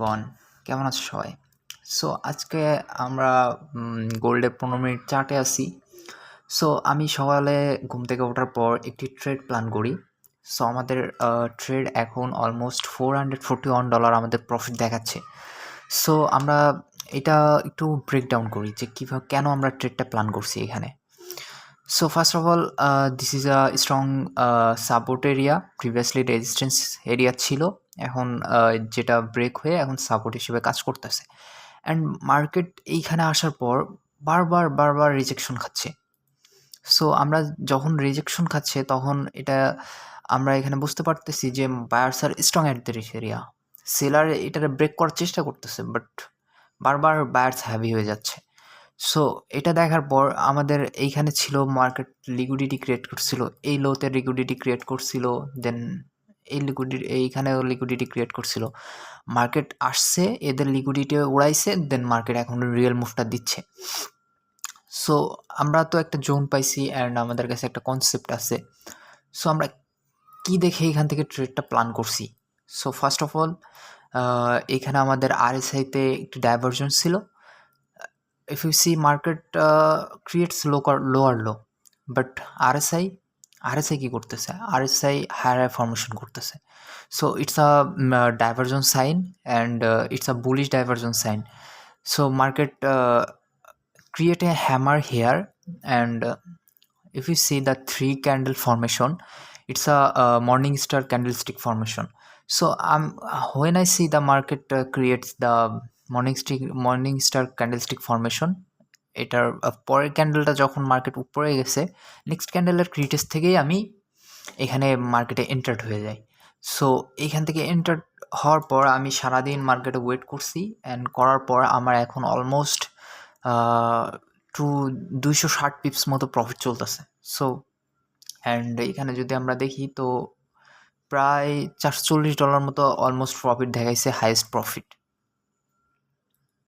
Everyone, কেমন আছো সবাই? সো আজকে আমরা গোল্ডে 15 মিনিট চার্টে আছি। সো আমি সকালে ঘুম থেকে ওঠার পর একটি ট্রেড প্ল্যান করি। সো আমাদের ট্রেড এখন অলমোস্ট $441 আমাদের প্রফিট দেখাচ্ছে। সো আমরা এটা একটু ব্রেকডাউন করি যে কীভাবে কেন আমরা ট্রেডটা প্ল্যান করছি এখানে। So first of all, this is a strong support area, previously resistance area ছিল, এখন যেটা ব্রেক হয়ে এখন সাপোর্ট হিসেবে কাজ করতেছে। অ্যান্ড মার্কেট এইখানে আসার পর বারবার রিজেকশন খাচ্ছে। সো আমরা যখন রিজেকশন খাচ্ছে তখন এটা আমরা এখানে বুঝতে পারতেছি যে buyers are strong at the area, seller এটাকে ব্রেক করার চেষ্টা করতেছে, বাট বারবার বায়ার্স হ্যাভি হয়ে যাচ্ছে। সো এটা দেখার পর আমাদের এইখানে ছিল মার্কেট লিকুইডিটি ক্রিয়েট করছিল, এই লোতে লিকুইডিটি ক্রিয়েট করছিল, দেন এইখানেও লিকুইডিটি ক্রিয়েট করছিল। মার্কেট আসছে, এদের লিকুইডিটি উড়াইছে, দেন মার্কেট এখন রিয়েল মুভটা দিচ্ছে। সো আমরা তো একটা জোন পাইছি অ্যান্ড আমাদের কাছে একটা কনসেপ্ট আছে। সো আমরা কি দেখে এখান থেকে ট্রেডটা প্ল্যান করছি? সো ফার্স্ট অফ অল, এখানে আমাদের আরএসআইতে একটু ডাইভারজেন্স ছিল। If you see market creates lower low, but RSI কি করতেছে? RSI higher formation করতেছে। So it's a divergence sign and it's a bullish divergence sign. So market create a hammer here, and if you see the 3 candle formation, it's a morning star candlestick formation. So when I see the market creates the morning star candlestick formation, এটার পরের ক্যান্ডেলটা যখন market উপরে গেছে, next ক্যান্ডেলের ক্রিটেস থেকেই আমি এখানে মার্কেটে এন্টার্ড হয়ে যাই। সো এইখান থেকে এন্টার্ড হওয়ার পর আমি সারাদিন মার্কেটে ওয়েট করছি, অ্যান্ড করার পর আমার এখন অলমোস্ট 260 পিপস মতো প্রফিট চলতেছে। সো অ্যান্ড এখানে যদি আমরা দেখি তো প্রায় $440 মতো অলমোস্ট প্রফিট দেখাইছে, হাইয়েস্ট প্রফিট।